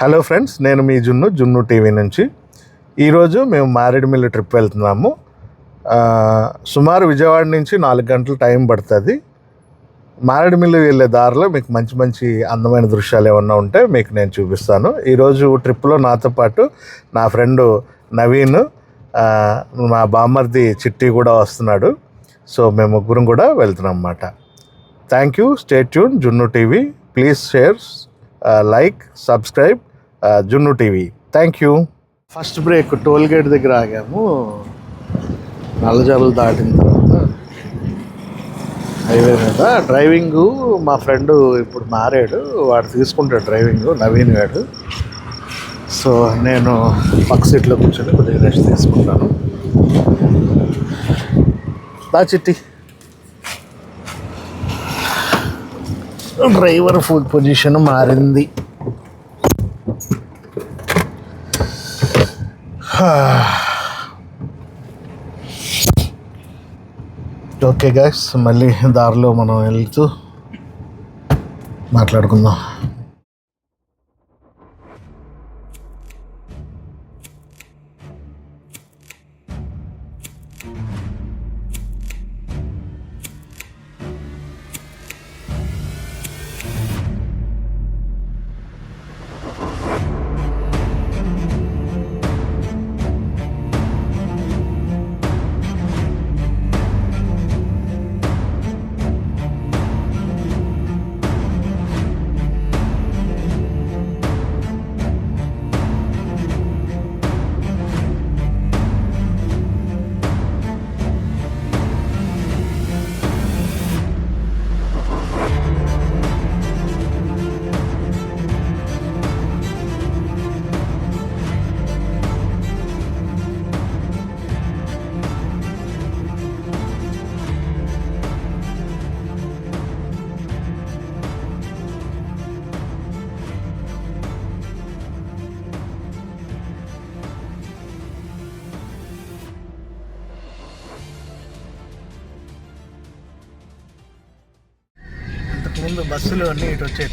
Hello friends, నేను మీ జున్ను TV నుంచి. ఈరోజు మేము మారేడుమిల్లి ట్రిప్ వెళ్తున్నాము. సుమారు విజయవాడ నుంచి 4 గంటలు టైం పడుతుంది. మారేడుమిల్లి వెళ్ళే దారిలో మీకు మంచి మంచి అందమైన దృశ్యాలు ఏమన్నా ఉంటే మీకు నేను చూపిస్తాను. ఈరోజు ట్రిప్లో నాతో పాటు నా ఫ్రెండు నవీన్, మా బామ్మర్ది చిట్టి కూడా వస్తున్నాడు. సో మేము ముగ్గురం కూడా వెళ్తున్నాం అన్నమాట. Thank you. Stay tune Junnu TV. Please share, like, subscribe Junnu TV. Thank you. First break toll gate దగ్గర ఆగాము. నల్లజర్లు దాటిన తర్వాత హైవే మీద డ్రైవింగు మా ఫ్రెండు ఇప్పుడు మారాడు, వాడు తీసుకుంటాడు డ్రైవింగ్, నవీన్ గాడు. సో నేను పక్క సీట్లో కూర్చొని కొద్దిగా రెస్ట్ తీసుకుంటాను. దా చిట్టి. డ్రైవర్ ఫుల్ పొజిషన్ మారింది. ఓకే గైస్, మళ్ళీ దారిలో మనం వెళ్తూ మాట్లాడుకుందాం. ముందు బస్సులు అన్నీ ఇటు వచ్చాయి.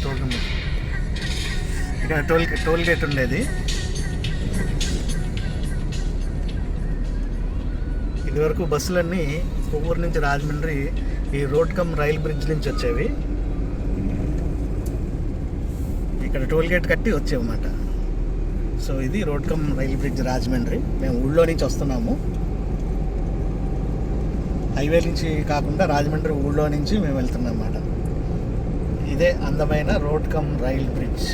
ఇక్కడ టోల్ గేట్ ఉండేది. ఇదివరకు బస్సులన్నీ కొవ్వూరు నుంచి రాజమండ్రి ఈ రోడ్ కమ్ రైల్ బ్రిడ్జ్ నుంచి వచ్చేవి. ఇక్కడ టోల్ గేట్ కట్టి వచ్చేవన్నమాట. సో ఇది road come rail bridge Rajahmundry. మేము ఊళ్ళో నుంచి వస్తున్నాము, హైవే నుంచి కాకుండా రాజమండ్రి ఊళ్ళో నుంచి మేము వెళ్తున్నాం అన్నమాట. ఇదే అందమైన road come rail bridge.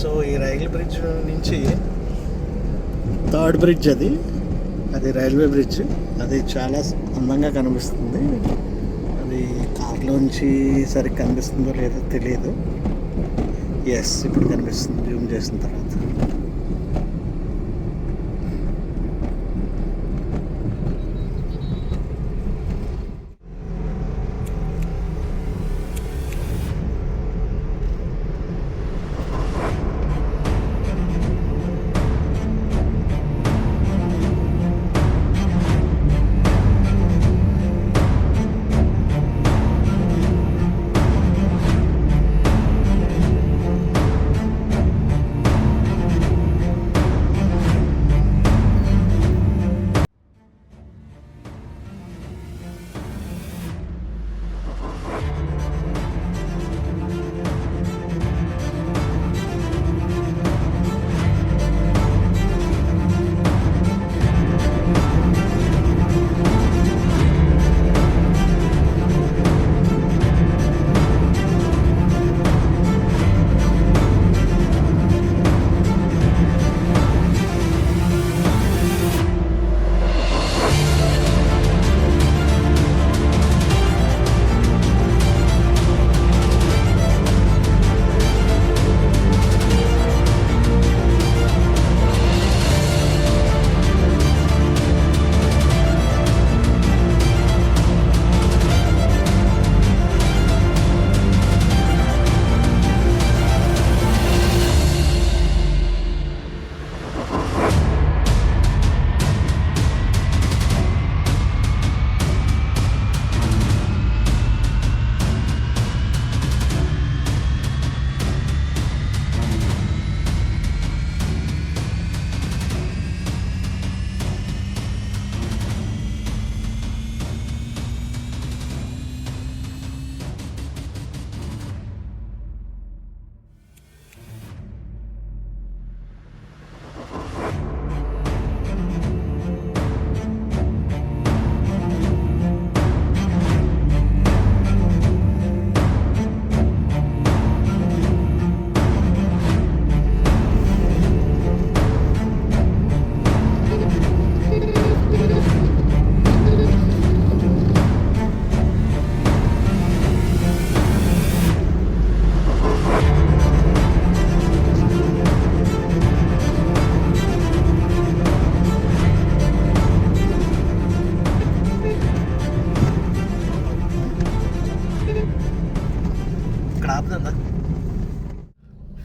So ఈ రైల్ బ్రిడ్జ్ నుంచి థర్డ్ బ్రిడ్జ్ అది రైల్వే బ్రిడ్జ్. అది చాలా అందంగా కనిపిస్తుంది. అది కార్లోంచి సరిగ్గా కనిపిస్తుందో లేదో తెలియదు. ఎస్, ఇప్పుడు కనిపిస్తుంది జూమ్ చేసిన తర్వాత.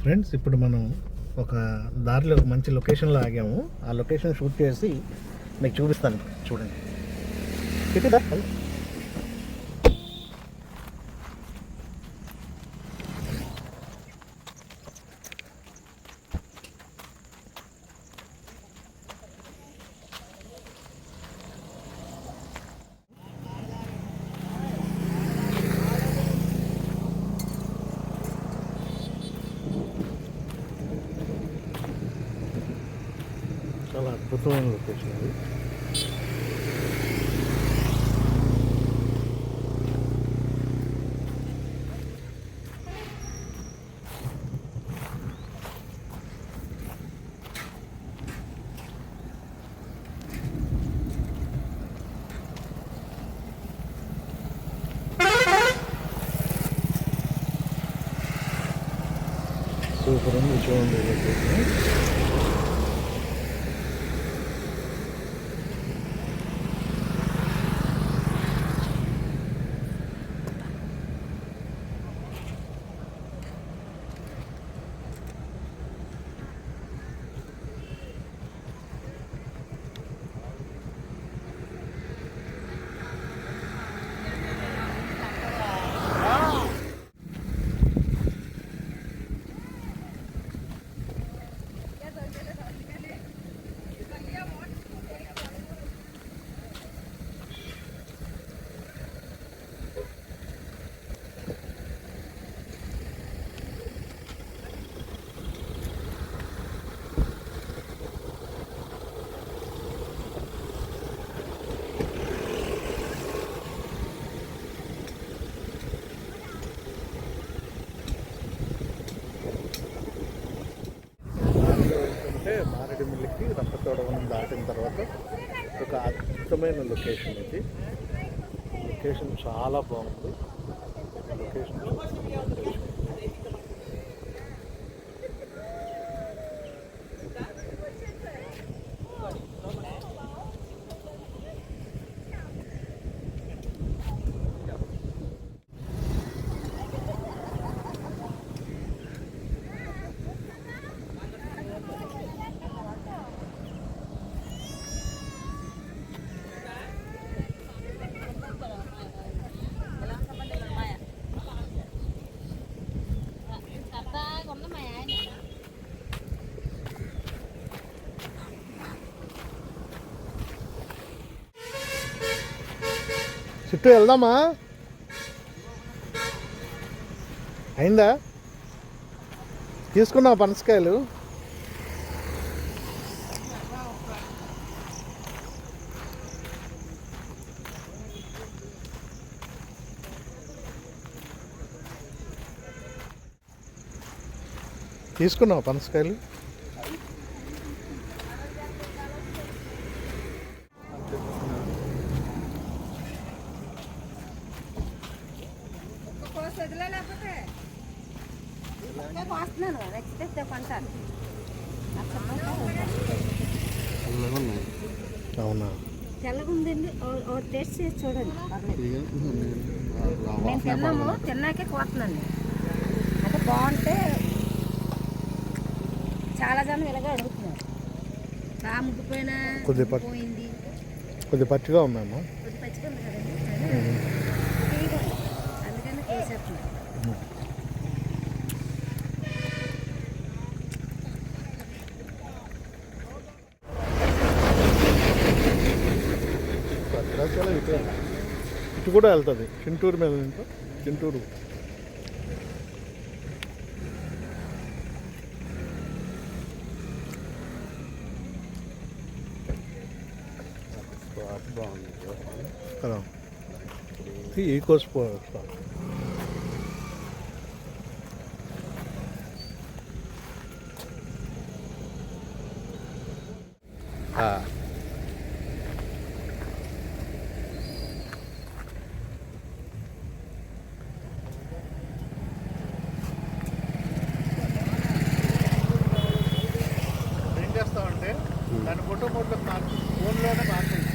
ఫ్రెండ్స్, ఇప్పుడు మనం ఒక దారిలో ఒక మంచి లొకేషన్లో ఆగాము. ఆ లొకేషన్ షూట్ చేసి మీకు చూపిస్తాను. చూడండి. చాలా అద్భుతమైన లొకేషన్ అది. సూపర్ ఉంది, చూడండి లొకేషన్. మారేడుమిల్లికి రంపచోడవరం దాటిన తర్వాత ఒక అద్భుతమైన లొకేషన్ ఇది. లొకేషన్ చాలా బాగుంది. లొకేషన్ చుట్టూ వెళ్దామా? అయిందా? తీసుకున్నావు పనసకాయలు? తీసుకున్నావు పనసకాయలు? అవునా? తెల్లగుందండి. టేస్ట్ చేసి చూడండి. మేము తిన్నాము, తిన్నాకే కోతున్నాను. అంటే బాగుంటే చాలా జనం ఇలాగే అడుగుతున్నారు. బాగా ముగ్గిపోయినా పోయింది, కొద్దిగా పచ్చిగా ఉందమ్మా. కొద్ది పచ్చిగా ఉంది కదండి, అందుకని వేసేస్తున్నాం. ఇటు కూడా వెళ్తుంది. చింటూరు మీద చింటూరు. బాగుంది కదా, ఈకో స్పాట్. ఏం చేస్తామంటే దాని ఫోటో ఫోన్లోనే మార్చేసి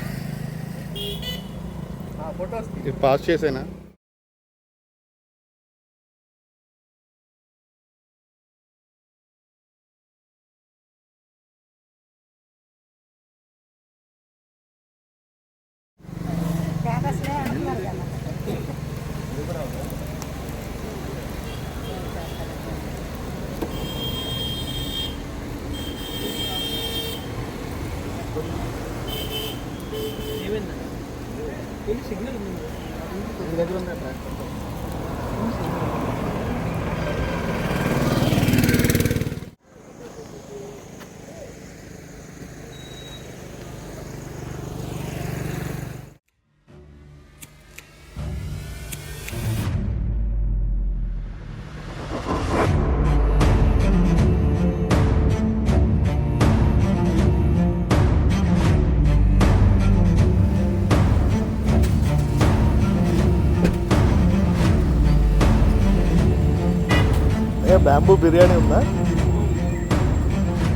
ఫోటోస్ పాస్ చేసేనా. బ్యాంబూ బిర్యానీ ఉందా?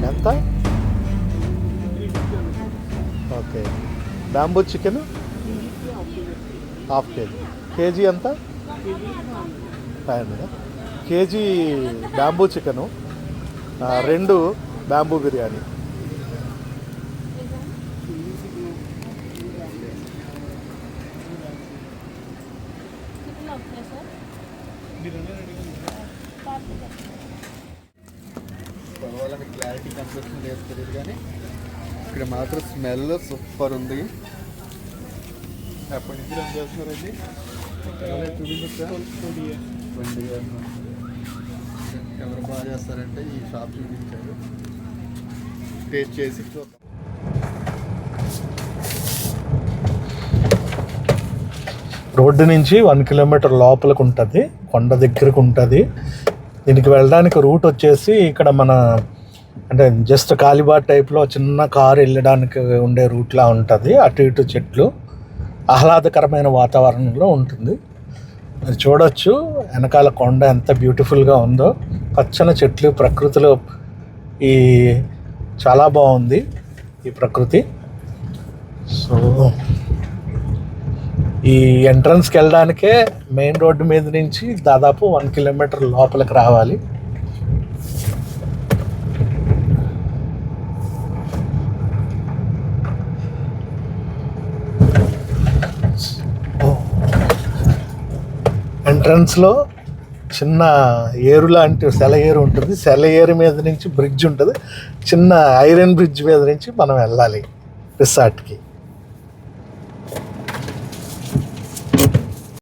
ఎంత? Okay. Bamboo chicken half KG. KG ఎంత? 500. KG bamboo chicken, 2 bamboo biryani. వాళ్ళకి క్లారిటీ కన్సెప్షన్ లేదు తెలియదు కానీ ఇక్కడ మాత్రం స్మెల్ సూపర్ ఉంది. ఎప్పటి నుంచి రన్ చేస్తున్నారండి? చూపించా 20 years. ఎవరు బాగా చేస్తారంటే ఈ షాప్ చూపించారు, టేస్ట్ చేసి చూద్దాం. రోడ్డు నుంచి 1 కిలోమీటర్ లోపలికి ఉంటుంది, కొండ దగ్గరకు ఉంటుంది. దీనికి వెళ్ళడానికి రూట్ వచ్చేసి ఇక్కడ మన అంటే జస్ట్ కాలిబాట్ టైప్లో చిన్న కారు వెళ్ళడానికి ఉండే రూట్లా ఉంటుంది. అటు ఇటు చెట్లు, ఆహ్లాదకరమైన వాతావరణంలో ఉంటుంది. మీరు చూడొచ్చు వెనకాల కొండ ఎంత బ్యూటిఫుల్గా ఉందో, పచ్చని చెట్లు, ప్రకృతిలో ఈ చాలా బాగుంది ఈ ప్రకృతి. సో ఈ ఎంట్రన్స్కి వెళ్ళడానికే మెయిన్ రోడ్డు మీద నుంచి దాదాపు 1 కిలోమీటర్ లోపలికి రావాలి. ఎంట్రన్స్లో చిన్న ఏరు లాంటి సెలయేరు ఉంటుంది. సెలయేరు మీద నుంచి బ్రిడ్జ్ ఉంటుంది. చిన్న ఐరన్ బ్రిడ్జ్ మీద నుంచి మనం వెళ్ళాలి రిసార్ట్కి.